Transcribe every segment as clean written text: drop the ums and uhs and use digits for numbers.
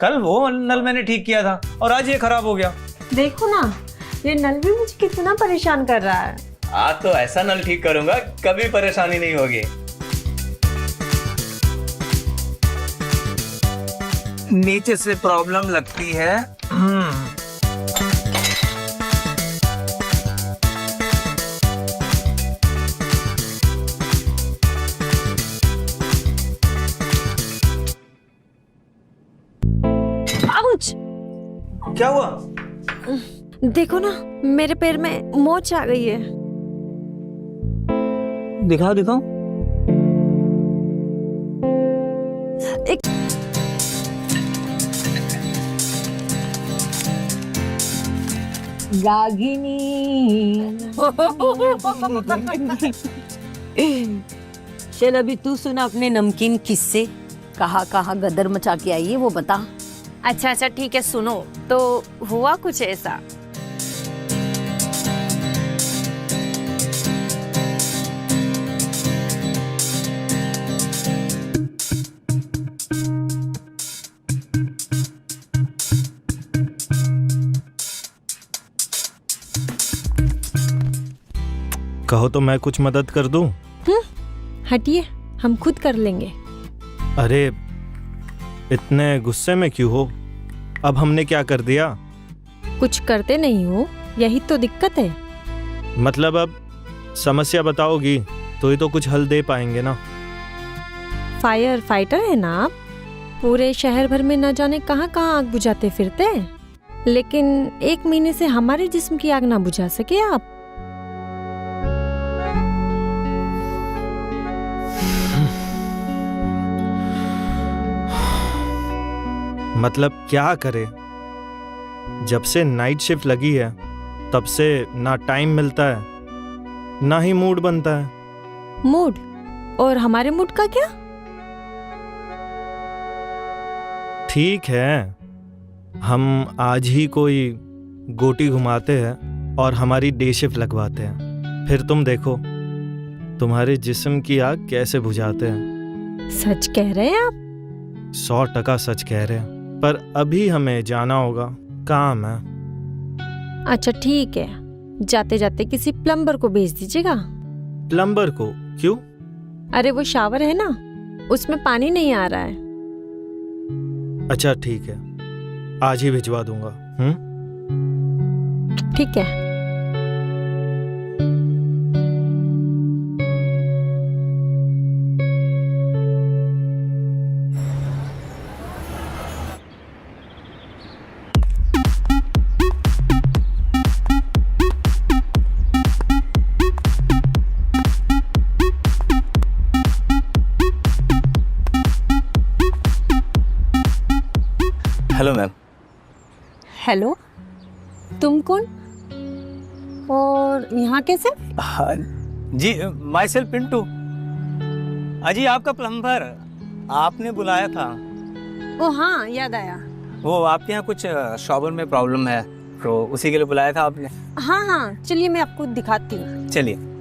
कल वो नल मैंने ठीक किया था और आज ये खराब हो गया। देखो ना, ये नल भी मुझे कितना परेशान कर रहा है। आज तो ऐसा नल ठीक करूंगा कभी परेशानी नहीं होगी। नीचे से प्रॉब्लम लगती है। आउच! क्या हुआ? देखो ना, मेरे पैर में मोच आ गई है। दिखाओ दिखाओ। एक गागिनी चल अभी तू सुना अपने नमकीन किस्से। कहाँ कहाँ गदर मचा के आई है वो बता। अच्छा अच्छा ठीक है, सुनो। तो हुआ कुछ ऐसा। कहो तो मैं कुछ मदद कर दूं? हटिए, हम खुद कर लेंगे। अरे इतने गुस्से में क्यों हो? अब हमने क्या कर दिया? कुछ करते नहीं हो, यही तो दिक्कत है। मतलब अब समस्या बताओगी तो ही तो कुछ हल दे पाएंगे ना। फायर फाइटर है ना आप? पूरे शहर भर में न जाने कहाँ कहाँ आग बुझाते फिरते हैं, लेकिन 1 महीने से हमारे जिस्म की आग ना बुझा सके आप। मतलब क्या करे? जब से नाइट शिफ्ट लगी है तब से ना टाइम मिलता है ना ही मूड बनता है। मूड? और हमारे मूड का क्या? ठीक है, हम आज ही कोई गोटी घुमाते हैं और हमारी डे शिफ्ट लगवाते हैं, फिर तुम देखो तुम्हारे जिस्म की आग कैसे बुझाते हैं। सच कह रहे हैं आप? 100% सच कह रहे हैं, पर अभी हमें जाना होगा, काम है। अच्छा ठीक है, जाते जाते किसी प्लम्बर को भेज दीजिएगा। प्लम्बर को? क्यों? अरे वो शावर है ना, उसमें पानी नहीं आ रहा है। अच्छा ठीक है, आज ही भिजवा दूंगा। ठीक है। Hello ma'am. हेलो, तुम कौन और यहाँ कैसे? हाँ जी, माई सेल्फ पिंटू। अजी आपका प्लम्बर, आपने बुलाया था। ओ हाँ, याद आया। वो आपके यहाँ कुछ शॉवर में प्रॉब्लम है तो उसी के लिए बुलाया था आपने। हाँ हाँ, चलिए मैं आपको दिखाती हूँ। चलिए।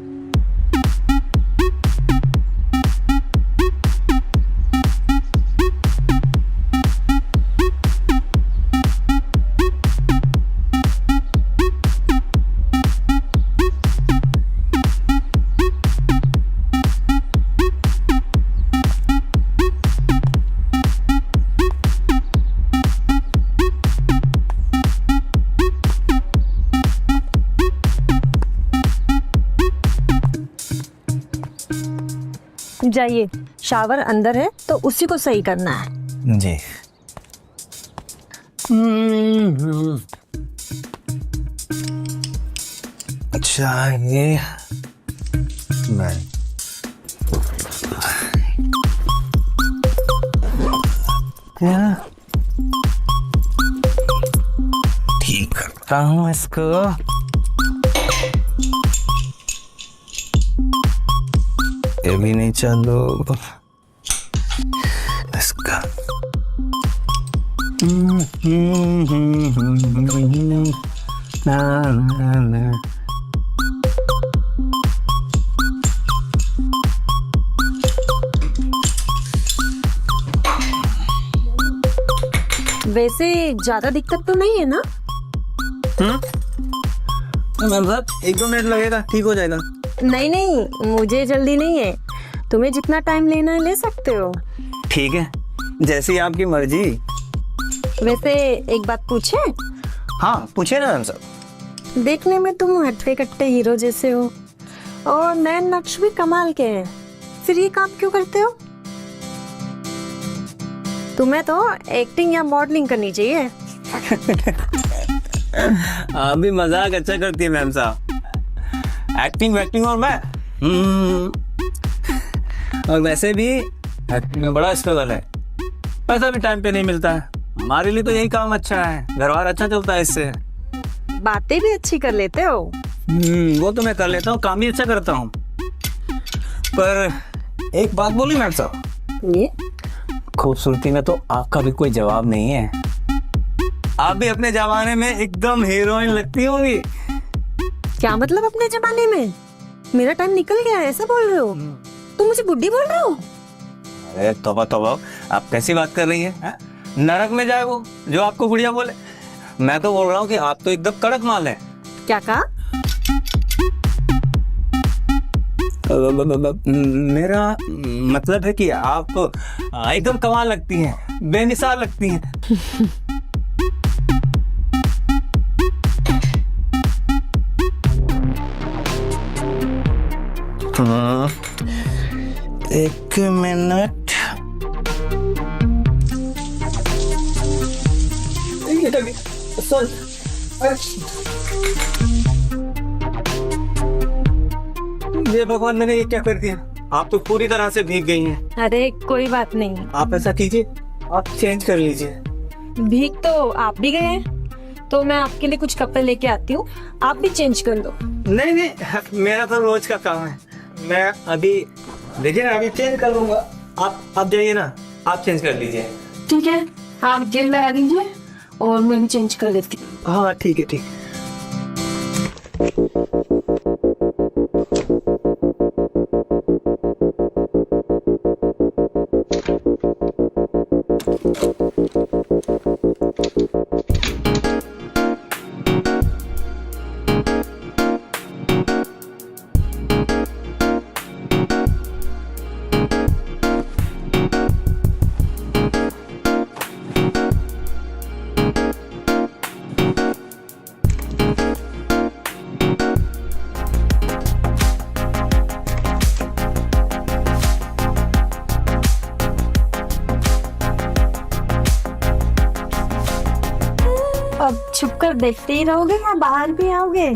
जाइए, शावर अंदर है तो उसी को सही करना है। जी। अच्छा ये मैं क्या ठीक करता हूँ इसको। ये भी नहीं चालू इसका। ना ना ना वैसे ज्यादा दिक्कत तो नहीं है ना? मैम साहब 1-2 मिनट लगेगा, ठीक हो जाएगा। नहीं नहीं, मुझे जल्दी नहीं है। तुम्हें जितना टाइम लेना है ले सकते हो। ठीक है, जैसी आपकी मर्जी। वैसे एक बात पूछे? हाँ पूछे ना मैम साहब। देखने में तुम हट्टे कट्टे हीरो जैसे हो और नैन नक्श भी कमाल के हैं, फिर ये काम क्यों करते हो? तुम्हें तो एक्टिंग या मॉडलिंग करनी चाहिए। आप भी मजाक अच्छा करती है मैम साहब। एक्टिंग वैक्टिंग और मैं और वैसे भी एक्टिंग में बड़ा स्ट्रगल है, पैसा भी टाइम पे नहीं मिलता है। हमारे लिए तो यही काम अच्छा है, घर बार अच्छा चलता है इससे। बातें भी अच्छी कर लेते हो। वो तो मैं कर लेता हूँ, काम भी अच्छा करता हूँ। पर एक बात बोली मैम साहब, ये खूबसूरती में तो आपका भी कोई जवाब नहीं है। आप भी अपने जमाने में एकदम हीरोइन लगती होंगी। क्या मतलब अपने जमाने में? मेरा टाइम निकल गया है ऐसा बोल रहे हो? तुम मुझे बुड्ढी बोल रहे हो? अरे तौबा तौबा, आप कैसी बात कर रही हैं? हैं? नरक में जाए वो जो आपको बुढ़िया बोले। मैं तो बोल रहा हूँ कि आप तो एकदम कड़क माल है। क्या कहा? मेरा मतलब है कि आप एकदम कमाल लगती हैं, बेमिसाल लगती हैं। एक मिनट, ये भगवान, मैंने ये क्या कर दिया? आप तो पूरी तरह से भीग गई हैं। अरे कोई बात नहीं, आप ऐसा कीजिए, आप चेंज कर लीजिए। भीग तो आप भी गए हैं, तो मैं आपके लिए कुछ कपड़े लेके आती हूँ, आप भी चेंज कर लो। नहीं नहीं, मेरा तो रोज का काम है। मैं अभी देखिए ना, अभी चेंज कर लूंगा। आप जाइए ना, आप चेंज कर लीजिए। ठीक है, आप जेल लगा दीजिए और मैं भी चेंज कर लेती हूँ। हाँ ठीक है, ठीक है। अब छुप कर देखते ही रहोगे या बाहर भी आओगे?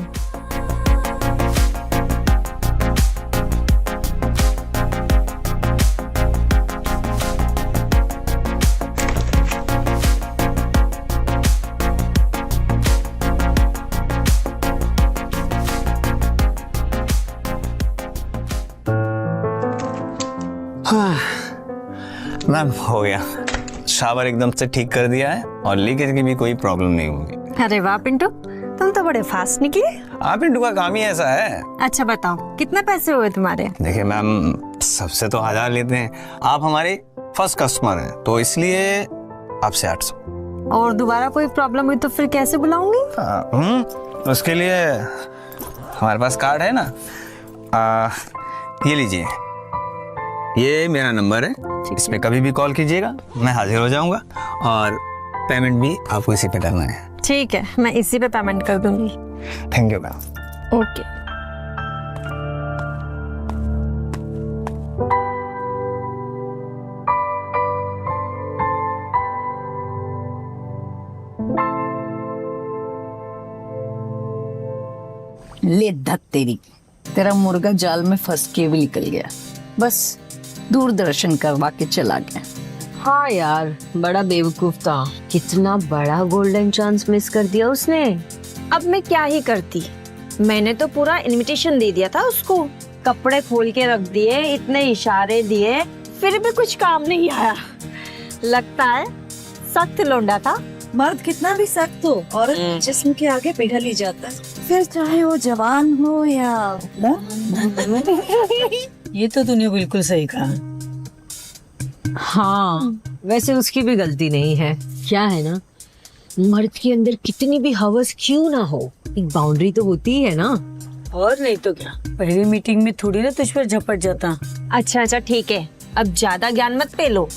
मैम हो गया, शावर एकदम से ठीक कर दिया है और लीकेज की भी कोई प्रॉब्लम नहीं होगी। अरे वाह पिंटू, तुम तो बड़े फास्ट निकले। आप पिंटू का काम ही ऐसा है। अच्छा बताओ, कितने पैसे हुए तुम्हारे? देखिए मैम, सबसे तो 1000 लेते हैं, आप हमारे फर्स्ट कस्टमर हैं तो इसलिए आपसे 800। और दोबारा कोई प्रॉब्लम हुई तो फिर कैसे बुलाऊंगी? उसके लिए हमारे पास कार्ड है ना, ये लीजिए, ये मेरा नंबर है, इस पे कभी भी कॉल कीजिएगा, मैं हाजिर हो जाऊंगा। और पेमेंट भी आपको इसी पे करना है। ठीक है, मैं इसी पे पेमेंट कर दूंगी। Thank you ma'am. ओके। ले धत तेरी, तेरा मुर्गा जाल में फंस के भी निकल गया, बस दूरदर्शन करवा के चला गया। हाँ यार, बड़ा बेवकूफ था, कितना बड़ा गोल्डन चांस मिस कर दिया उसने। अब मैं क्या ही करती, मैंने तो पूरा इनविटेशन दे दिया था उसको, कपड़े खोल के रख दिए, इतने इशारे दिए, फिर भी कुछ काम नहीं आया। लगता है सख्त लौंडा था। मर्द कितना भी सख्त हो, औरत जिस्म के आगे पिघल ही जाता है, फिर चाहे वो जवान हो या ये तो तूने बिल्कुल सही कहा। हाँ, वैसे उसकी भी गलती नहीं है। क्या है ना, मर्द के अंदर कितनी भी हवस क्यों ना हो, एक बाउंड्री तो होती है ना। और नहीं तो क्या, पहली मीटिंग में थोड़ी ना तुझ पर झपट जाता। अच्छा ठीक है, अब ज्यादा ज्ञान मत पे लो।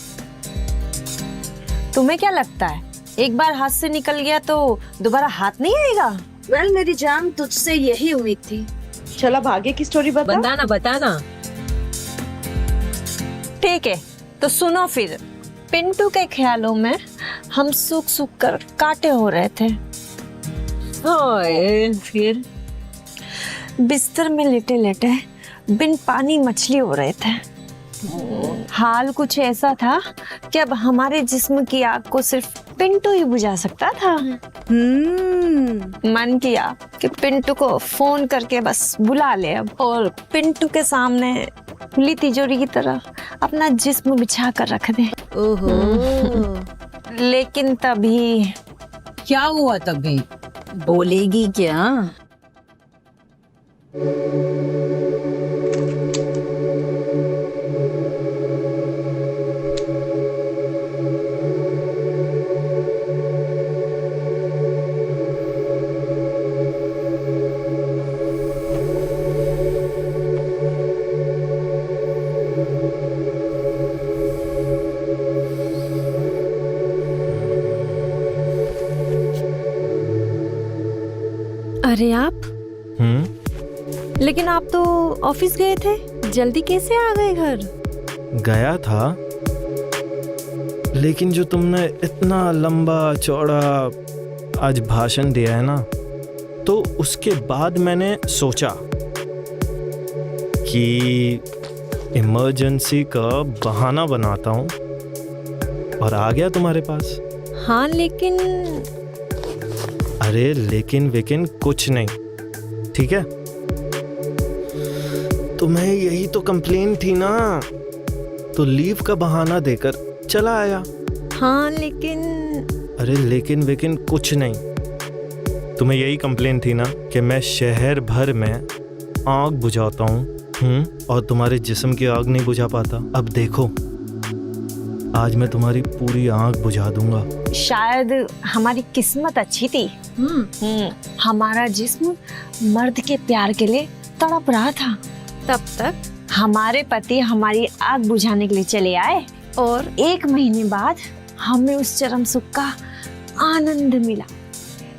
तुम्हें क्या लगता है एक बार हाथ से निकल गया तो दोबारा हाथ नहीं आएगा? वेल मेरी जान, तुझसे यही उम्मीद थी। चल अब आगे की स्टोरी बता। बताना। ठीक है तो सुनो फिर। पिंटू के ख्यालों में हम सूख सूख कर कांटे हो रहे थे। फिर बिस्तर में लेटे लेटे बिन पानी मछली हो रहे थे। हाल कुछ ऐसा था कि अब हमारे जिस्म की आग को सिर्फ पिंटू ही बुझा सकता था। मन किया कि पिंटू को फोन करके बस बुला ले अब, और पिंटू के सामने खुली तिजोरी की तरह अपना जिस्म बिछा कर रख दे। लेकिन तभी क्या हुआ तभी? बोलेगी क्या? अरे आप, लेकिन आप तो ऑफिस गए थे, जल्दी कैसे आ गए घर? गया था, लेकिन जो तुमने इतना लंबा चौड़ा आज भाषण दिया है ना, तो उसके बाद मैंने सोचा कि इमरजेंसी का बहाना बनाता हूँ और आ गया तुम्हारे पास। हाँ लेकिन अरे लेकिन वेकिन कुछ नहीं, ठीक है? तुम्हें यही तो कंप्लेन थी ना, तो लीव का बहाना देकर चला आया। हाँ लेकिन अरे लेकिन वेकिन कुछ नहीं, तुम्हें यही कंप्लेन थी ना कि मैं शहर भर में आग बुझाता हूँ और तुम्हारे जिस्म की आग नहीं बुझा पाता। अब देखो, आज मैं तुम्हारी पूरी आग बुझा दूंगा। शायद हमारी किस्मत अच्छी थी। हमारा जिस्म मर्द के प्यार के लिए तड़प रहा था। तब तक हमारे पति हमारी आग बुझाने के लिए चले आए और 1 महीने बाद हमें उस चरम सुख का आनंद मिला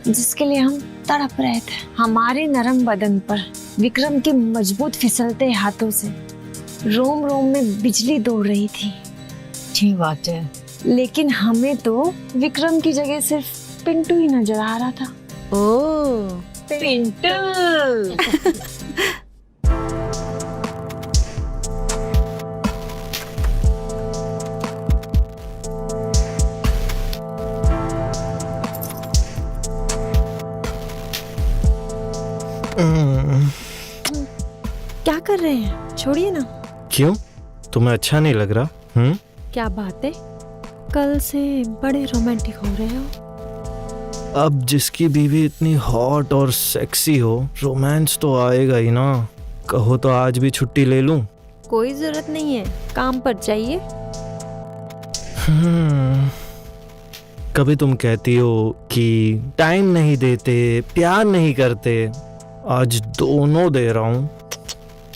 जिसके लिए हम तड़प रहे थे। हमारे नरम बदन पर विक्रम के मजबूत फिसलते हाथों से रोम रोम में बिजली दौड़ रही थी। ठीक बात है, लेकिन हमें तो विक्रम की जगह सिर्फ पिंटू ही नजर आ रहा था। ओ पिंटू। क्या कर रहे हैं? छोड़िए ना। क्यों, तुम्हें अच्छा नहीं लग रहा? क्या बात है, कल से बड़े रोमांटिक हो रहे हो। अब जिसकी बीवी इतनी हॉट और सेक्सी हो, रोमांस तो आएगा ही ना। कहो तो आज भी छुट्टी ले लूं? कोई जरूरत नहीं है, काम पर जाइए। कभी तुम कहती हो कि टाइम नहीं देते, प्यार नहीं करते, आज दोनों दे रहा हूं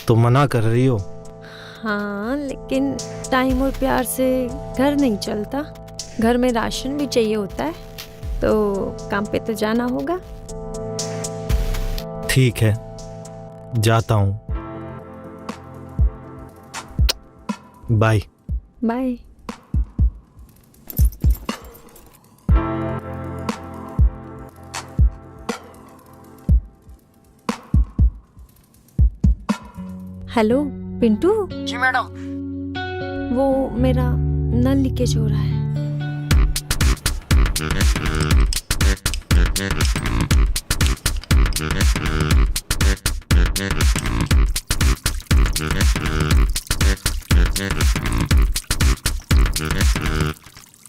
तो मना कर रही हो। हाँ लेकिन टाइम और प्यार से घर नहीं चलता, घर में राशन भी चाहिए होता है, तो काम पे तो जाना होगा। ठीक है, जाता हूं। Bye bye. हेलो पिंटू। जी मैडम। वो मेरा नल लीकेज हो रहा है।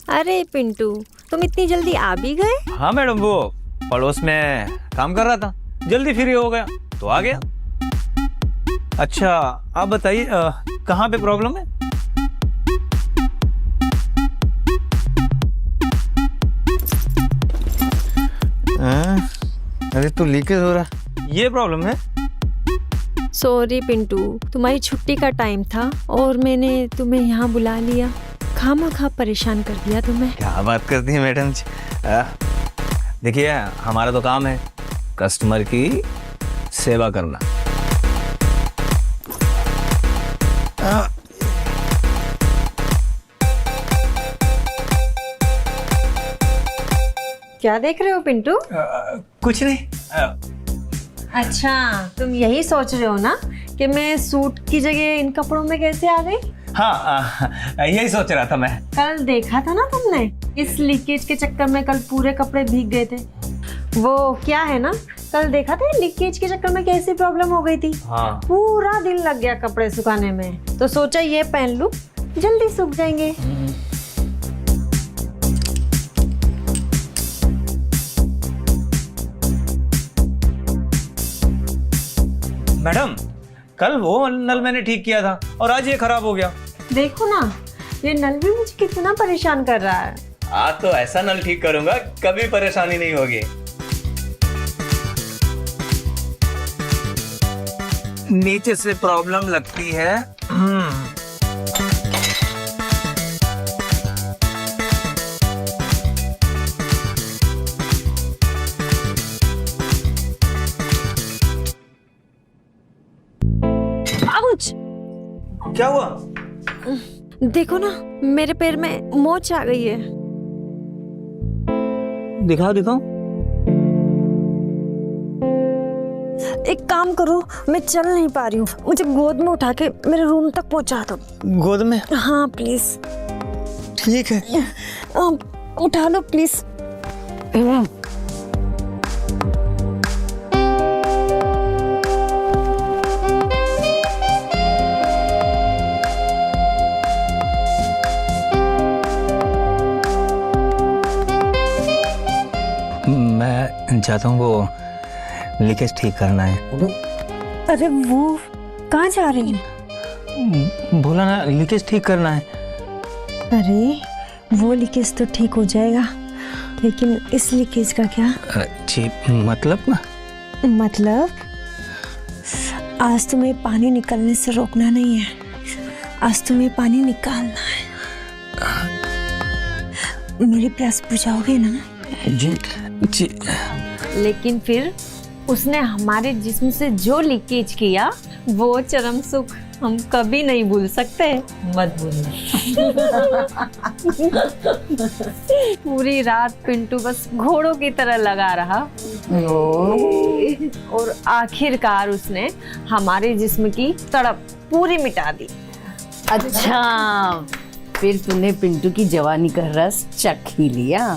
अरे पिंटू, तुम इतनी जल्दी आ भी गए? हाँ मैडम, वो पड़ोस में काम कर रहा था, जल्दी फ्री हो गया तो आ गया। अच्छा आप बताइए, कहाँ पे प्रॉब्लम है? अरे तो लीकेज हो रहा, ये प्रॉब्लम है। सॉरी पिंटू, तुम्हारी छुट्टी का टाइम था और मैंने तुम्हें यहाँ बुला लिया, खामा परेशान कर दिया तुम्हें। क्या बात करती है मैडम जी। देखिए हमारा तो काम है कस्टमर की सेवा करना। क्या देख रहे हो पिंटू? कुछ नहीं। अच्छा, तुम यही सोच रहे हो ना कि मैं सूट की जगह इन कपड़ों में कैसे आ गई? हाँ, यही सोच रहा था मैं। कल देखा था ना तुमने, इस लीकेज के चक्कर में कल पूरे कपड़े भीग गए थे। वो क्या है ना, कल देखा था लीकेज के चक्कर में कैसी प्रॉब्लम हो गई थी। हाँ। पूरा दिन लग गया कपड़े सुखाने में, तो सोचा ये पहन लूं, जल्दी सूख जाएंगे। मैडम कल वो नल मैंने ठीक किया था और आज ये खराब हो गया। देखो ना, ये नल भी मुझे कितना परेशान कर रहा है। आज तो ऐसा नल ठीक करूंगा कभी परेशानी नहीं होगी। नीचे से प्रॉब्लम लगती है। आउच! क्या हुआ? देखो ना, मेरे पैर में मोच आ गई है। दिखाओ दिखाओ। एक काम करो, मैं चल नहीं पा रही हूँ, मुझे गोद में उठा के मेरे रूम तक पहुँचा दो। गोद में? हाँ प्लीज। ठीक है। उठा लो प्लीज। मैं चाहता हूँ वो लीकेज ठीक करना है। अरे वो कहाँ जा रही है? बोला ना लीकेज ठीक करना है। अरे वो लीकेज तो ठीक हो जाएगा, लेकिन इस लीकेज का क्या? जी मतलब ना? मतलब आज तुम्हें पानी निकलने से रोकना नहीं है, आज तुम्हें पानी निकालना है। मेरी प्यास बुझाओगे ना? जी जी। लेकिन फिर उसने हमारे जिस्म से जो लीकेज किया, वो चरम सुख हम कभी नहीं भूल सकते। मत बोलना। पूरी रात पिंटू बस घोड़ों की तरह लगा रहा और आखिरकार उसने हमारे जिस्म की तड़प पूरी मिटा दी। अच्छा, फिर तूने पिंटू की जवानी का रस चख ही लिया।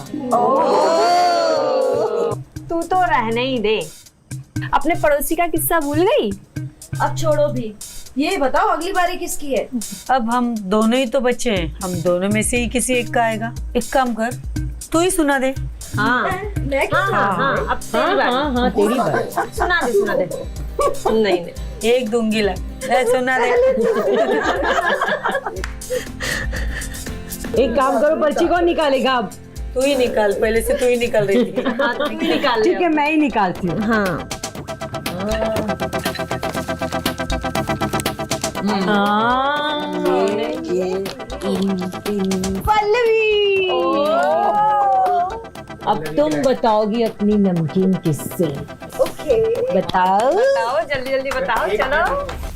तू तो रहने ही दे, अपने पड़ोसी का किस्सा भूल गई? अब छोड़ो भी, ये बताओ अगली बारी किसकी है? अब हम दोनों ही तो बच्चे हैं, हम दोनों में से ही किसी एक का आएगा। एक काम कर, तू ही सुना दे। हाँ मैं क्या? हाँ, अब तेरी बारी। हाँ तेरी बात। सुना दे। नहीं एक दूंगी लग, सुना दे। एक काम करो, पर्ची कौन निकालेगा अब? तू ही निकाल, पहले से तू ही निकाल रही थी। हाँ, तू ही निकाल। ठीक है, मैं ही निकालती हूँ। हाँ पल्लवी, अब तुम बताओगी अपनी नमकीन किस्से। ओके। बताओ। बताओ, जल्दी जल्दी बताओ, चलो।